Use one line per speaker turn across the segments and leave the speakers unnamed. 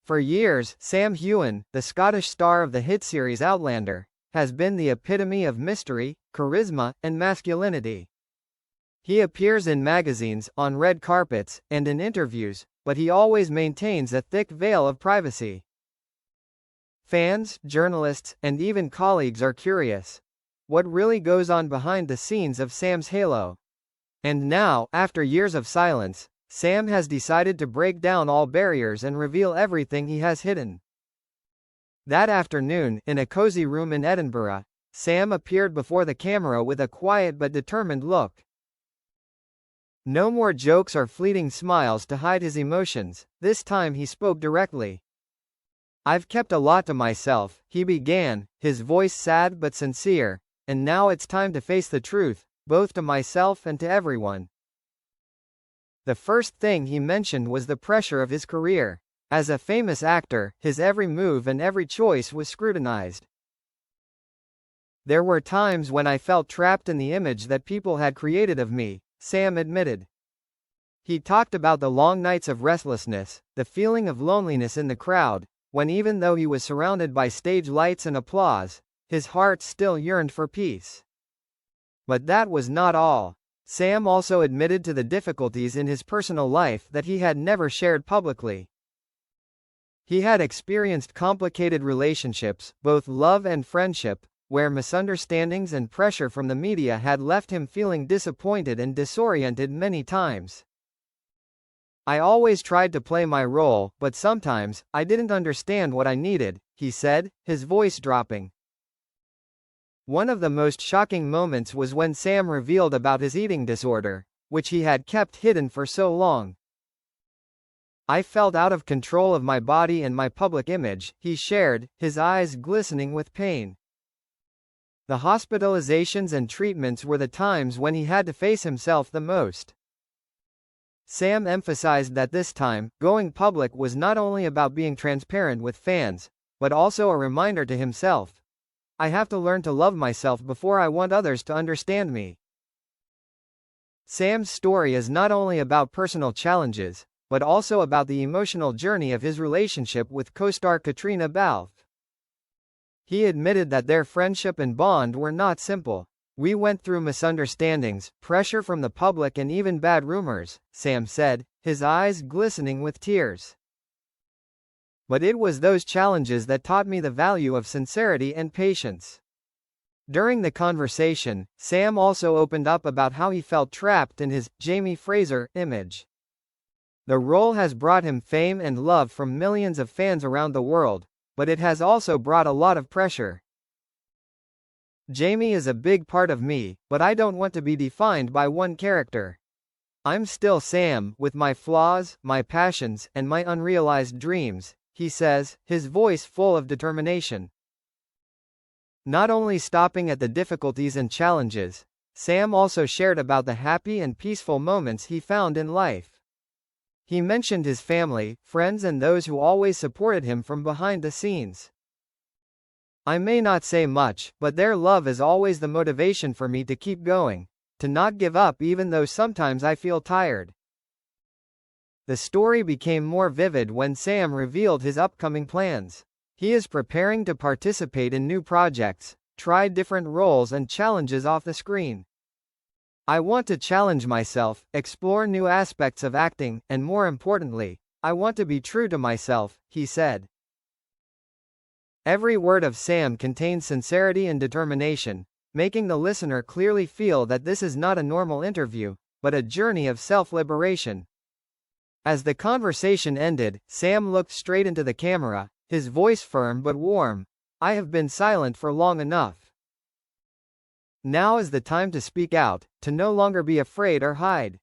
For years, Sam Heughan, the Scottish star of the hit series Outlander, has been the epitome of mystery, charisma, and masculinity. He appears in magazines, on red carpets, and in interviews, but he always maintains a thick veil of privacy. Fans, journalists, and even colleagues are curious. What really goes on behind the scenes of Sam's halo? And now, after years of silence, Sam has decided to break down all barriers and reveal everything he has hidden. That afternoon, in a cozy room in Edinburgh, Sam appeared before the camera with a quiet but determined look. No more jokes or fleeting smiles to hide his emotions. This time he spoke directly. "I've kept a lot to myself," he began, his voice sad but sincere, "and now it's time to face the truth, both to myself and to everyone." The first thing he mentioned was the pressure of his career. As a famous actor, his every move and every choice was scrutinized. "There were times when I felt trapped in the image that people had created of me," Sam admitted. He talked about the long nights of restlessness, the feeling of loneliness in the crowd, when even though he was surrounded by stage lights and applause, his heart still yearned for peace. But that was not all. Sam also admitted to the difficulties in his personal life that he had never shared publicly. He had experienced complicated relationships, both love and friendship, where misunderstandings and pressure from the media had left him feeling disappointed and disoriented many times. "I always tried to play my role, but sometimes, I didn't understand what I needed," he said, his voice dropping. One of the most shocking moments was when Sam revealed about his eating disorder, which he had kept hidden for so long. "I felt out of control of my body and my public image," he shared, his eyes glistening with pain. The hospitalizations and treatments were the times when he had to face himself the most. Sam emphasized that this time, going public was not only about being transparent with fans, but also a reminder to himself. "I have to learn to love myself before I want others to understand me." Sam's story is not only about personal challenges, but also about the emotional journey of his relationship with co-star Katrina Balfe. He admitted that their friendship and bond were not simple. "We went through misunderstandings, pressure from the public and even bad rumors," Sam said, his eyes glistening with tears. "But it was those challenges that taught me the value of sincerity and patience." During the conversation, Sam also opened up about how he felt trapped in his Jamie Fraser image. The role has brought him fame and love from millions of fans around the world, but it has also brought a lot of pressure. "Jamie is a big part of me, but I don't want to be defined by one character. I'm still Sam, with my flaws, my passions, and my unrealized dreams," he says, his voice full of determination. Not only stopping at the difficulties and challenges, Sam also shared about the happy and peaceful moments he found in life. He mentioned his family, friends and those who always supported him from behind the scenes. "I may not say much, but their love is always the motivation for me to keep going, to not give up even though sometimes I feel tired." The story became more vivid when Sam revealed his upcoming plans. He is preparing to participate in new projects, try different roles and challenges off the screen. "I want to challenge myself, explore new aspects of acting, and more importantly, I want to be true to myself," he said. Every word of Sam contains sincerity and determination, making the listener clearly feel that this is not a normal interview, but a journey of self-liberation. As the conversation ended, Sam looked straight into the camera, his voice firm but warm. "I have been silent for long enough. Now is the time to speak out, to no longer be afraid or hide.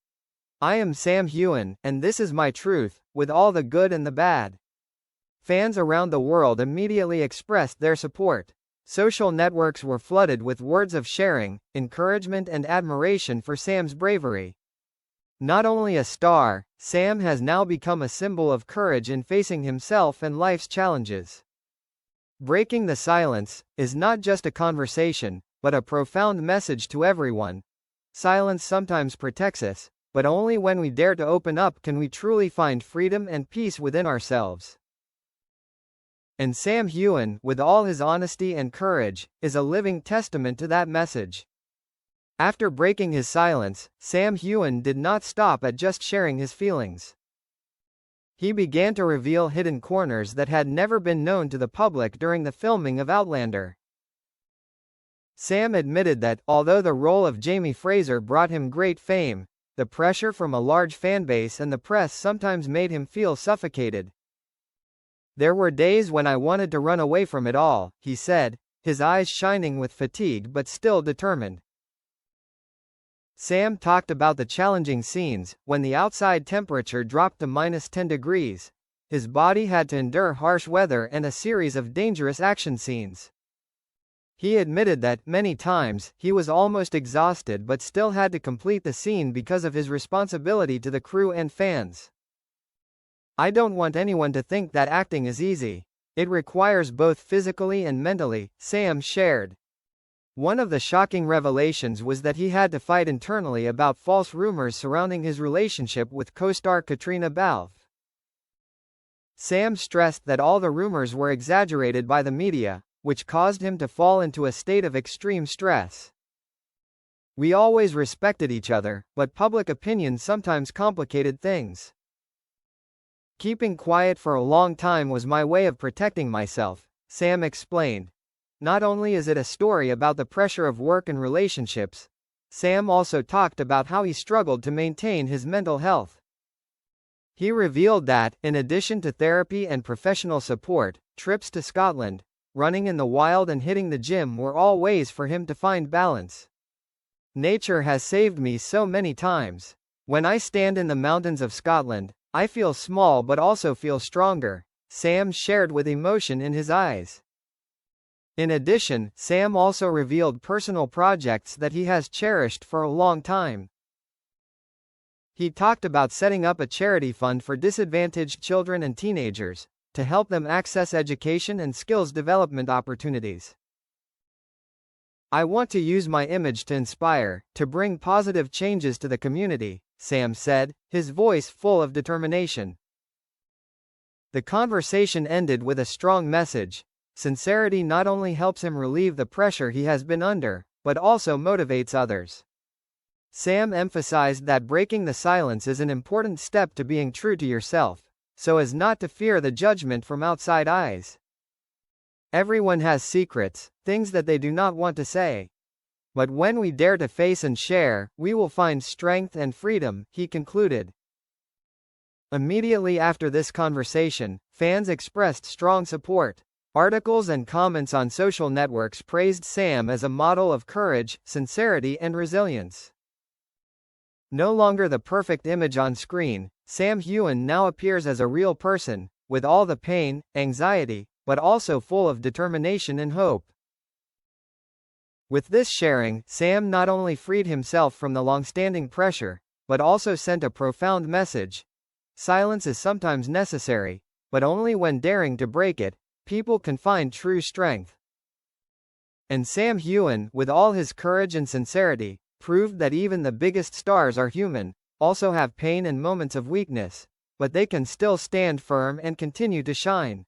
I am Sam Heughan, and this is my truth, with all the good and the bad." Fans around the world immediately expressed their support. Social networks were flooded with words of sharing, encouragement and admiration for Sam's bravery. Not only a star, Sam has now become a symbol of courage in facing himself and life's challenges. Breaking the silence is not just a conversation, but a profound message to everyone. Silence sometimes protects us, but only when we dare to open up can we truly find freedom and peace within ourselves. And Sam Heughan, with all his honesty and courage, is a living testament to that message. After breaking his silence, Sam Heughan did not stop at just sharing his feelings. He began to reveal hidden corners that had never been known to the public during the filming of Outlander. Sam admitted that, although the role of Jamie Fraser brought him great fame, the pressure from a large fanbase and the press sometimes made him feel suffocated. "There were days when I wanted to run away from it all," he said, his eyes shining with fatigue but still determined. Sam talked about the challenging scenes, when the outside temperature dropped to -10 degrees. His body had to endure harsh weather and a series of dangerous action scenes. He admitted that, many times, he was almost exhausted but still had to complete the scene because of his responsibility to the crew and fans. "I don't want anyone to think that acting is easy. It requires both physically and mentally," Sam shared. One of the shocking revelations was that he had to fight internally about false rumors surrounding his relationship with co-star Katrina Balfe. Sam stressed that all the rumors were exaggerated by the media, which caused him to fall into a state of extreme stress. "We always respected each other, but public opinion sometimes complicated things. Keeping quiet for a long time was my way of protecting myself," Sam explained. Not only is it a story about the pressure of work and relationships, Sam also talked about how he struggled to maintain his mental health. He revealed that, in addition to therapy and professional support, trips to Scotland, running in the wild and hitting the gym were all ways for him to find balance. "Nature has saved me so many times. When I stand in the mountains of Scotland, I feel small but also feel stronger," Sam shared with emotion in his eyes. In addition, Sam also revealed personal projects that he has cherished for a long time. He talked about setting up a charity fund for disadvantaged children and teenagers, to help them access education and skills development opportunities. "I want to use my image to inspire, to bring positive changes to the community," Sam said, his voice full of determination. The conversation ended with a strong message. Sincerity not only helps him relieve the pressure he has been under, but also motivates others. Sam emphasized that breaking the silence is an important step to being true to yourself, so as not to fear the judgment from outside eyes. "Everyone has secrets, things that they do not want to say. But when we dare to face and share, we will find strength and freedom," he concluded. Immediately after this conversation, fans expressed strong support. Articles and comments on social networks praised Sam as a model of courage, sincerity and resilience. No longer the perfect image on screen, Sam Heughan now appears as a real person, with all the pain, anxiety, but also full of determination and hope. With this sharing, Sam not only freed himself from the long-standing pressure, but also sent a profound message. Silence is sometimes necessary, but only when daring to break it, people can find true strength. And Sam Heughan, with all his courage and sincerity, proved that even the biggest stars are human, also have pain and moments of weakness, but they can still stand firm and continue to shine.